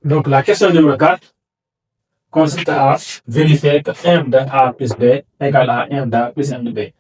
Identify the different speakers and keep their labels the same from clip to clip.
Speaker 1: Donc, la question numéro 4 consiste à vérifier que m de A plus B égale à m de A plus m de B.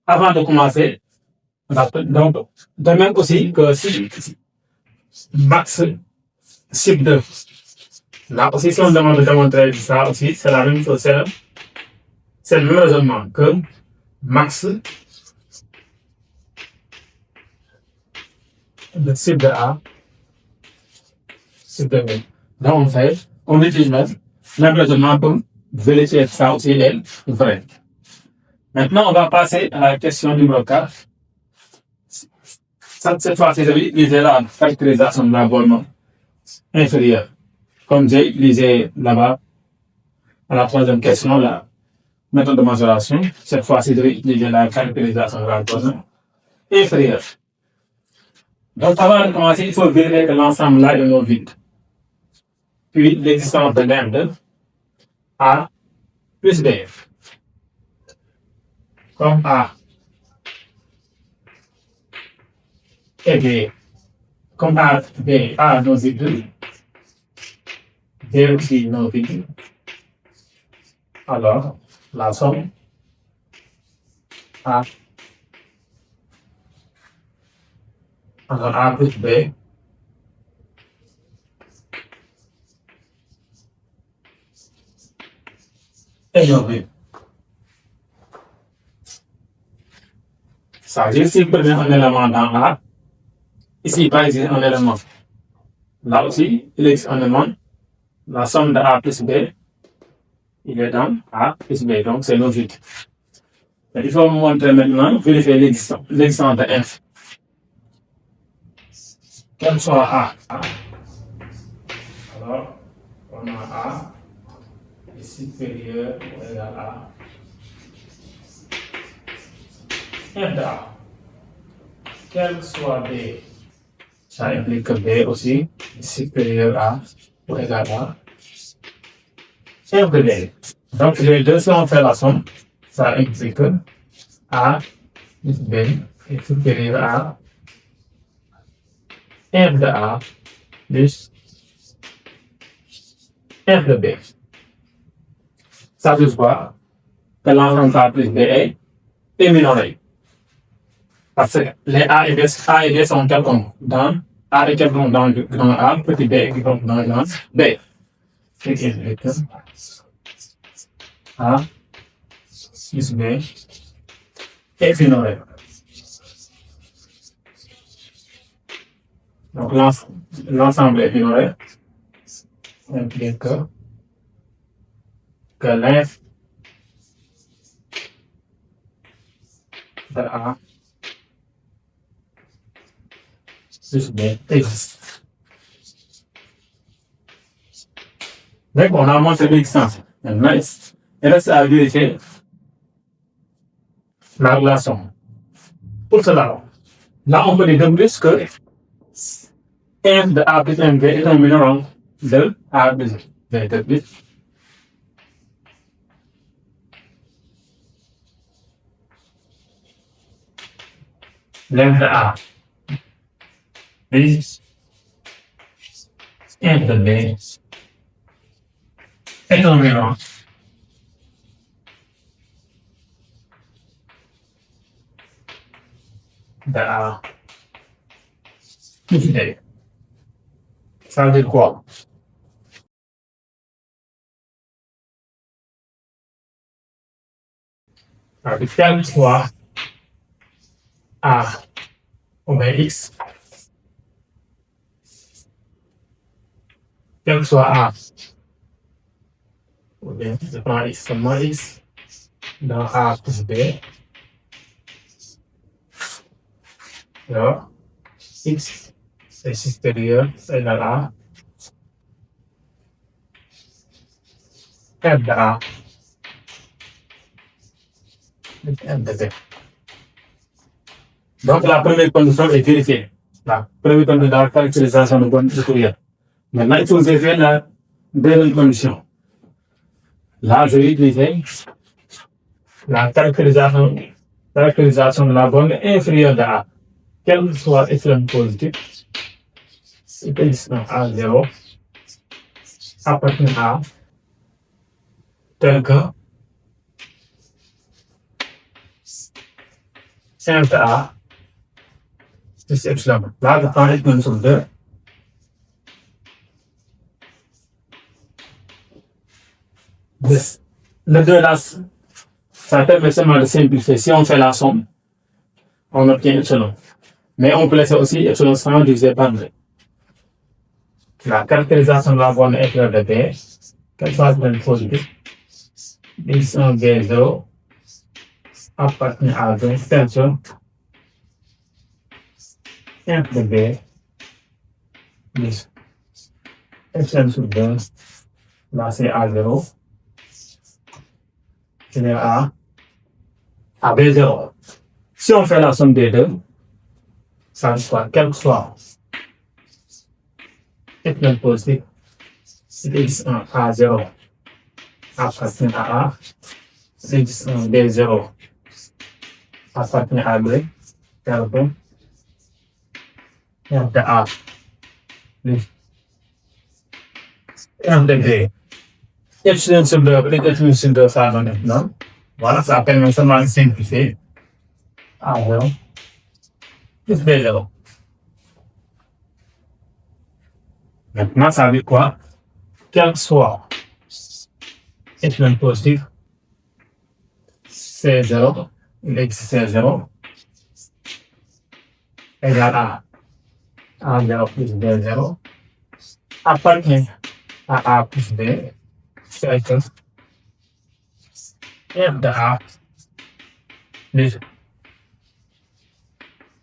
Speaker 1: Avant de commencer, donc, de même aussi que si max sub 2, là aussi, si on demande de démontrer ça aussi, c'est la même chose, c'est le même raisonnement que max de sub de A sub de B. Donc, on utilise même raisonnement pour vérifier ça aussi est vrai. Maintenant, on va passer à la question numéro 4. Cette fois-ci, je vais utiliser la caractérisation de la borne inférieure. Comme j'ai utilisé là-bas, à la troisième question, la méthode de majoration. Cette fois-ci, je vais utiliser la caractérisation de la borne inférieure. Donc, avant de commencer, il faut vérifier que l'ensemble là est non vide. Puis, l'existence de l'm de A plus B. Comme A et B. Comme A, B, A non vide. B aussi non vide. Alors, la somme A. Alors, A plus B est non vide. Ça veut dire si vous prenez un élément dans A, ici, par exemple, un élément. Là aussi, il existe un élément. La somme de A plus B, il est dans A plus B, donc c'est non vide. Mais il faut vous montrer maintenant, vérifier l'existence de F. Quel soit A. Alors, on a A est supérieur ou égal à F de A. Quel que soit B, ça implique que B aussi est supérieur à ou égal à F de B. Donc, les deux, si on fait la somme, ça implique que A plus B est supérieur à F de A plus F de B. Ça veut dire quoi? Que l'ensemble A plus B est minoré. Parce que les A et B sont quelconques dans A est quelconque dans le grand A, petit b est quelconque dans le grand B. C'est que A plus B est minoré. Donc l'ensemble est minoré. Ça implique que l'inf de A plus B existe. Donc, on a montré l'existence. Maintenant, il reste à vérifier la relation. Pour cela, là, on peut dire de plus que M de A plus MB est un minimum de A plus B de plus. L'M de A plus M de B est un minimum de A plus B. Ça veut dire quoi? Ça veut dire quel que soit A ou X, quel que soit A, ou bien je prends X seulement X dans A plus B, alors X est supérieur égal à F de A plus F de B. Donc la première condition est vérifiée. La première condition de la caractérisation de bonne Fourier. Maintenant, il faut vérifier la deuxième condition. Là, je vais utiliser la caractérisation de la borne inférieure de A. Quel que soit epsilon positif, c'est existant à 0, appartient à tel que f de A plus epsilon. Là, je prends l'exponentielle sur 2. Le 2 là, ça permet seulement de simplifier. Si on fait la somme, on obtient epsilon. Mais on peut laisser aussi epsilon 100 divisé par 2. La caractérisation de la borne inférieure de B, qu'elle soit pleine positive, division B0 appartient à 2 tel que f de B plus epsilon sur 2, là c'est A0, c'est à B0. Si on fait la somme des deux, ça soit quel que soit epsilon positif, x1 A0 appartient à A, x1 B0 appartient à B, tel que f de A plus f de B. Epsilon sur 2, epsilon sur 2, ça donne epsilon. Voilà, ça permet seulement de simplifier. A0 plus B0. Maintenant, ça veut dire quoi? Quel que soit epsilon positif, C0, x C0 égale à A0 plus B0 appartient à A plus B, c'est que f de A plus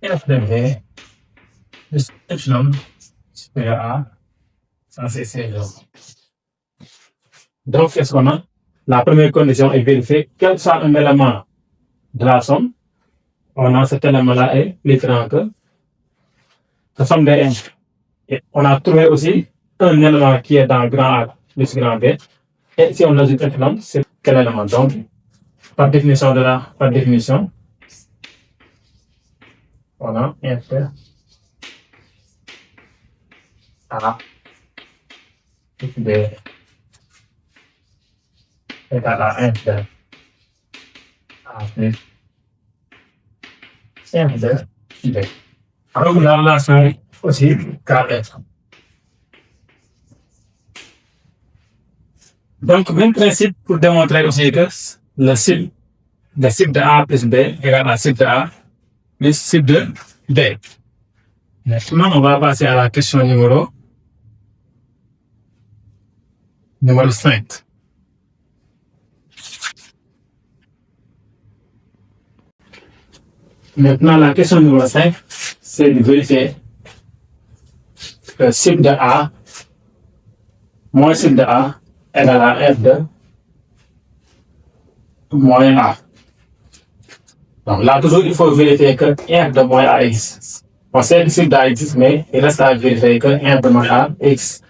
Speaker 1: f de B plus epsilon supérieur à ça c'est C0. Donc, qu'est-ce qu'on a? La première condition est vérifiée. Quel que soit un élément de la somme, on a cet élément-là est plus grand que la somme des n. Et on a trouvé aussi un élément qui est dans grand A plus grand B. Et si on ajoute epsilon, c'est quel élément? Donc, par définition, on a f de A plus B égale à f de A plus f de B. Alors, la relation aussi KF. Donc, même principe pour démontrer aussi que le cible de A plus B égale à cible de A plus cible de B. Maintenant, on va passer à la question numéro 5. Maintenant, la question numéro 5, c'est de vérifier que cible de A moins cible de A égale à f de moins A. Donc là, toujours, il faut vérifier que f de moins A existe. On sait que cible de A existe, mais il reste à vérifier que f de moins A existe.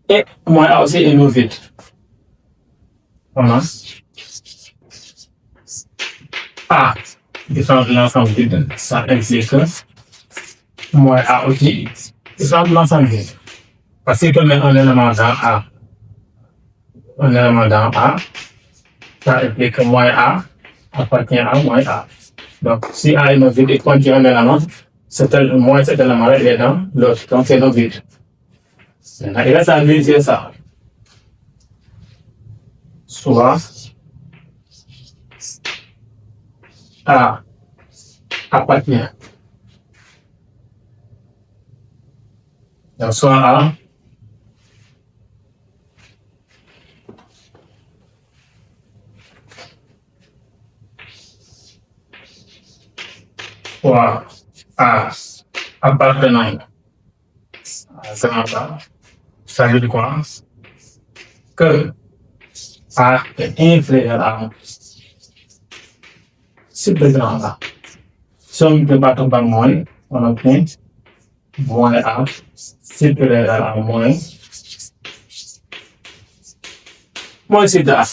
Speaker 1: Et moins A aussi est non vide. On a A différence de l'ensemble vide, ça implique que moins A aussi différence de l'ensemble vide. Parce que met un élément dans A, ça implique que moins A appartient à moins A. Donc, si A est non vide et contient un élément, moins cet élément-là est dans l'autre, donc c'est non vide. Maintenant, il reste à vérifier ça. Soit A appartient. Donc, soit A soit A appartenant à grand A. Ça veut dire quoi? Que A est inférieur à cible de grand A. Si on ne bat par moins, on obtient moins A supérieur à moins cible de A.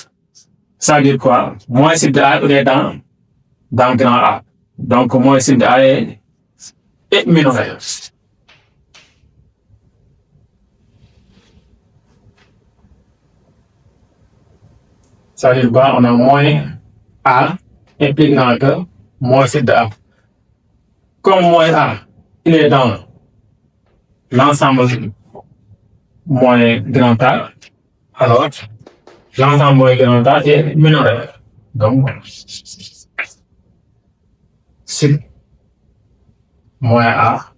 Speaker 1: Ça veut dire quoi? Moins cible de A est dans grand A. Donc, moins cible de A est minoritaire. Ça veut dire quoi? On a moins A est plus grand que moins C de A. Comme moins A, il est dans l'ensemble moins grand A, alors l'ensemble moins grand A est minoré. Donc, c'est moins A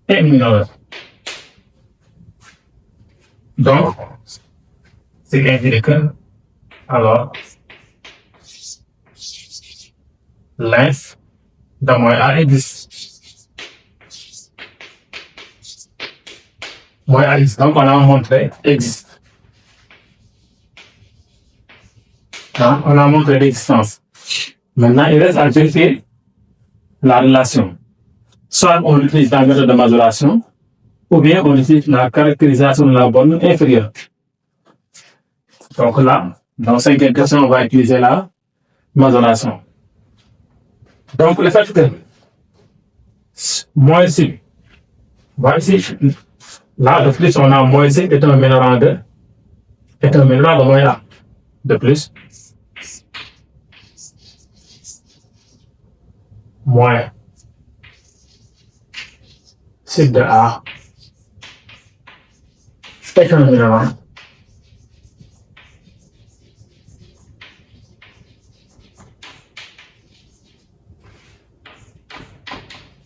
Speaker 1: est minoré. Donc, ce qui indique que, alors, l'inf de moins A est 10. Moins A existe. Donc, on a montré existe. Donc, on a montré l'existence. Maintenant, il reste à vérifier la relation. Soit on utilise la méthode de majoration, ou bien on utilise la caractérisation de la borne inférieure. Donc là, dans 5e question, on va utiliser la majoration. Donc le fait que moins ici, là de plus on a moins ici est un mélange de moins là. De plus, moins C de A est un mélange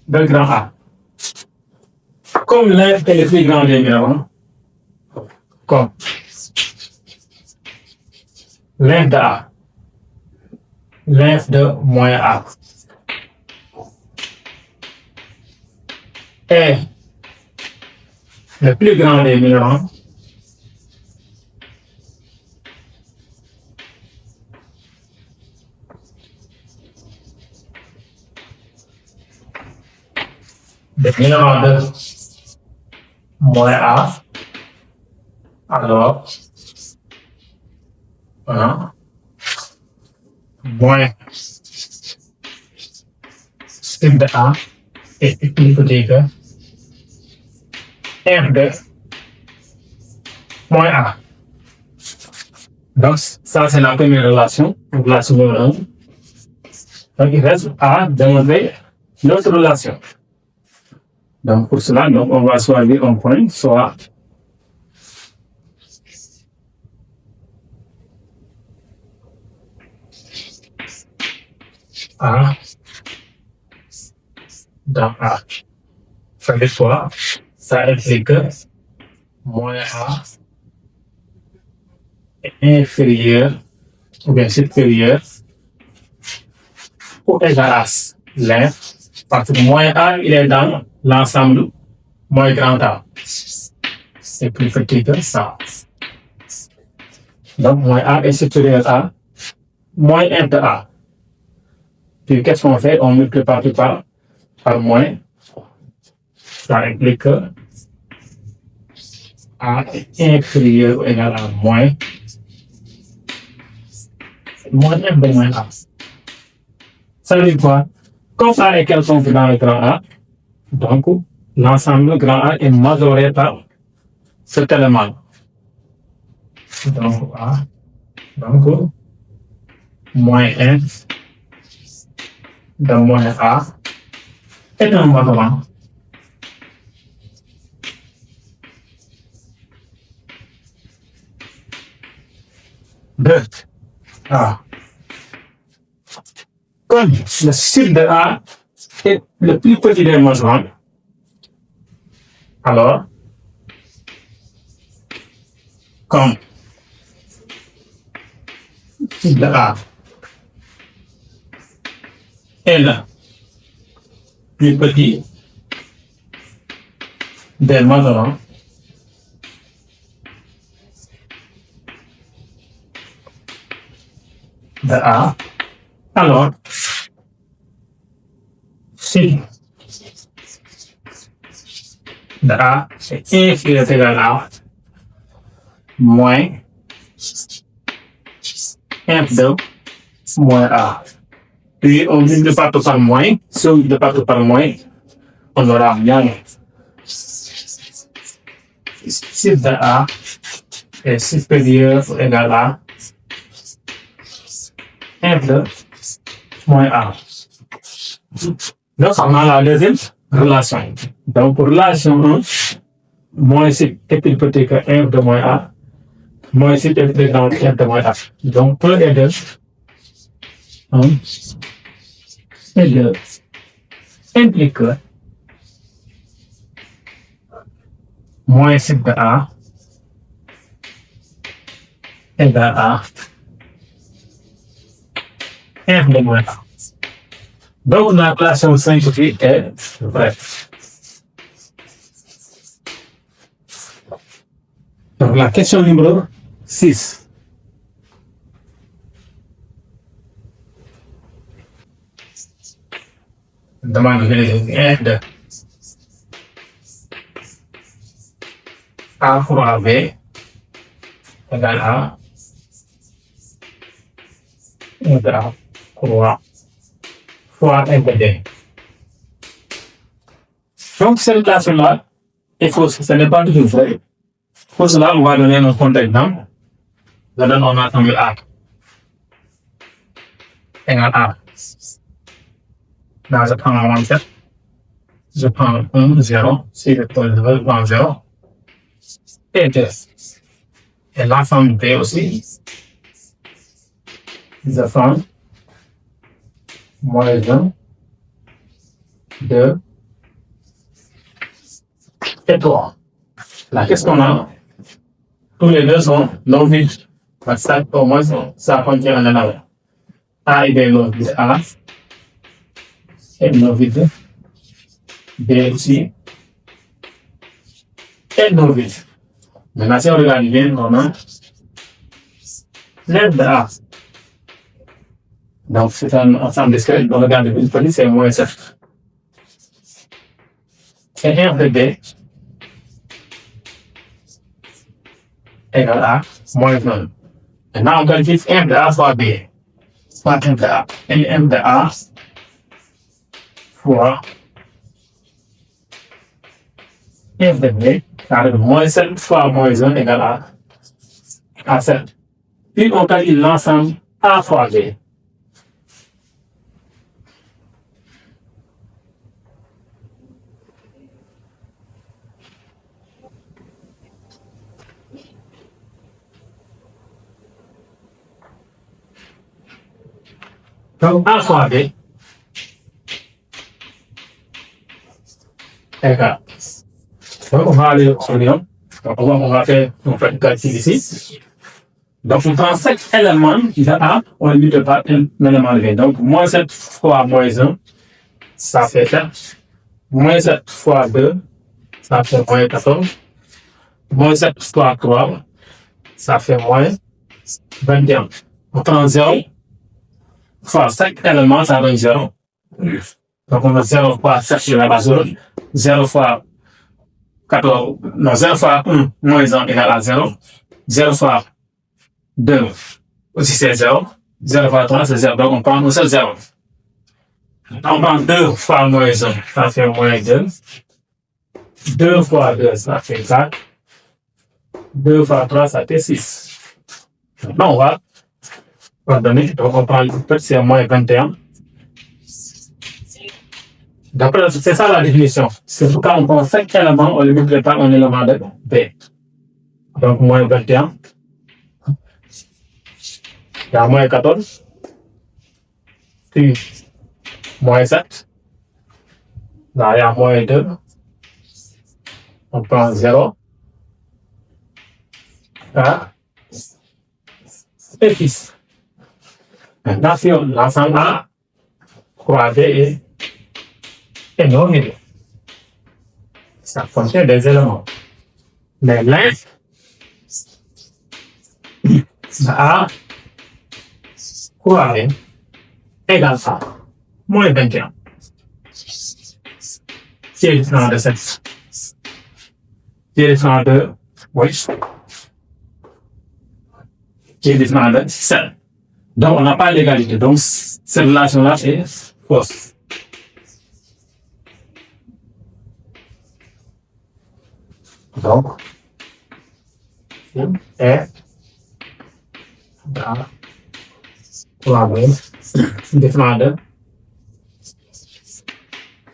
Speaker 1: de grand A. Comme l'inf est le plus grand des mélanges, comme l'inf de A, l'inf de moins A est le plus grand des mélanges, de moins A, alors, voilà, moins C de A est plus petit que f de moins A. Donc, ça, c'est la première relation, relation numéro 1. Donc, il reste à démontrer l'autre relation. Donc, pour cela, donc, on va choisir un point, soit A dans A. Ça veut dire quoi? Ça implique que moins A est inférieur ou bien supérieur ou égal à l'inf, parce que moins A, il est dans l'ensemble moins grand A. C'est plus petit que ça. Donc, moins A est supérieur à moins f de A. Puis, qu'est-ce qu'on fait? On multiplie par moins. Ça implique que A est inférieur ou égal à moins f de moins A. Ça veut dire quoi? Comme A est quelconque dans le grand A, donc l'ensemble grand A est majoré par cet élément. Donc A, donc moins f de moins A est un majorant. De A. Comme le sud de A est le plus petit des majorants, alors, comme sud de A est le plus petit des majorants, de A, alors, si de A est inférieur ou égal à moins f de moins A. Puis on multiplie partout par moins, si on multiplie partout par moins, on aura moins chiffre de A est supérieur ou égal à f de moins A. Donc, on a la deuxième relation. Donc, pour relation 1, moins c est plus petit que f de moins A, moins c est plus grand que f de moins A. Donc, 1 et 2, 1 et 2 implique que moins c de A égale à f de moins A. Donc, la relation 5 ici est vraie. Donc, la question numéro 6. Demande f de A fois B égale à f de A fois f de D. Donc, cette relation-là est fausse. Ce n'est pas toujours vrai. Pour cela, on va donner un contre-exemple. Je donne un ensemble A égale A. Là, je prends la 27. Je prends 1, 0. Si je prends 0. Et 2. Et l'ensemble B aussi. Je prends moins 1, 2 et 3. La question là, tous les deux sont non vides. Ça, au moins, ça contient un élément. A est non vide A. Et non vide. B aussi. Et non vide. Maintenant, si on regarde bien, on a f de A. Donc, c'est un ensemble discret. On regarde le petit, c'est moins 7. Et f de B égale à moins 1. Maintenant, on qualifie f de A fois B. Fois f de A. Et f de A fois f de B. C'est-à-dire moins 7 fois moins 1 égale à 7. Puis, on calcule l'ensemble A fois B. Donc, A fois B égale. Donc, on va aller au lion. Donc, on va faire un calcul ici. Donc, on prend 7 éléments de A, on les multiplie par un élément de B. Donc, moins 7 fois moins 1, ça fait 7. Moins 7 fois 2, ça fait moins 14. Moins 7 fois 3, ça fait moins 21. On prend 0 fois 5 éléments, ça donne 0. Donc, on a 0 fois 7 sur la base 0. 0 fois 14, non, 0 fois 1 moins 1 égale à 0. 0 fois 2 aussi c'est 0. 0 fois 3 c'est 0. Donc, on prend un seul 0. On prend 2 fois moins 1, ça fait moins 2. 2 fois 2, ça fait 4. 2 fois 3, ça fait 6. Maintenant, on va donner, donc on prend le petit, c'est moins 21. Donc, c'est ça la définition. C'est pourquoi on prend 5 éléments, on les multiplie par un élément de B. Donc, moins 21. Il y a moins 14. Puis, moins 7. Là, il y a moins 2. On prend 0. 4. Et 6. Maintenant, si l'ensemble A, croisé et non vide, ça contient des éléments. Mais l'un A croisé égale à moins 21. Qui est différent de 7? Qui est différent de 8? Qui est différent de 7? Donc, on n'a pas l'égalité. Donc, cette relation-là est fausse. Donc, ici, R de A fois B différent de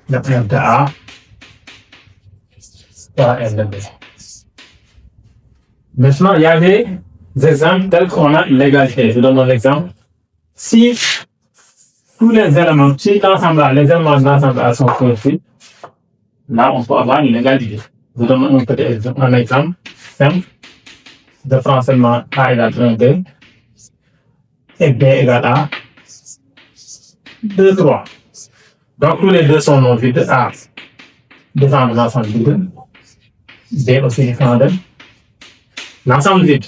Speaker 1: R de A fois R de B. Maintenant, il y a des exemples tels qu'on a l'égalité. Je donne un exemple. Si tous les éléments, si l'ensemble, les éléments de l'ensemble sont positifs, là, on peut avoir une égalité. Je donne un petit exemple, simple. Je prends seulement A égale 1, 2, et B égale A, 2, 3. Donc, tous les deux sont non vides. A dépend de l'ensemble vide. B aussi dépend de l'ensemble vide.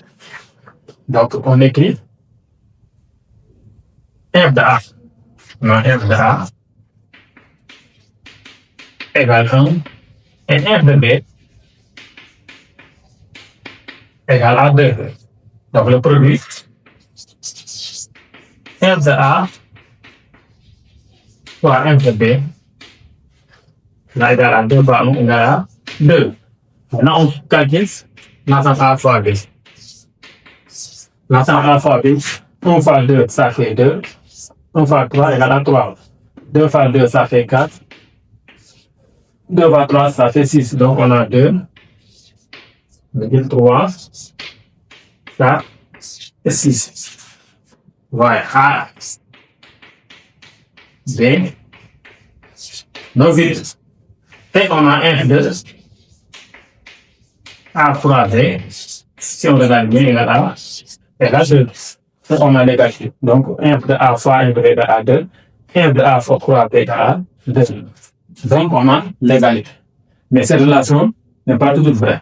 Speaker 1: Donc, on écrit F de A. Non, F de A égale 1 et F de B égale à 2. Donc, le produit F de A fois F de B là égale à 2 fois 1 égale à 2. Maintenant, on calcule l'ensemble A fois B. L'ensemble A fois B, 1 fois 2, ça fait 2. 1 fois 3 égale à 3. 2 fois 2, ça fait 4. 2 fois 3, ça fait 6. Donc, on a 2, 3, 4 et 6. Voilà. A, B, non vide. Et on a F de A fois B. Si on regarde bien, égale à 2. Et on a l'égalité. Donc, F de A fois F de B égale à 2. F de A fois 3B égale à 2. Donc, on a l'égalité. Mais cette relation n'est pas toujours vraie.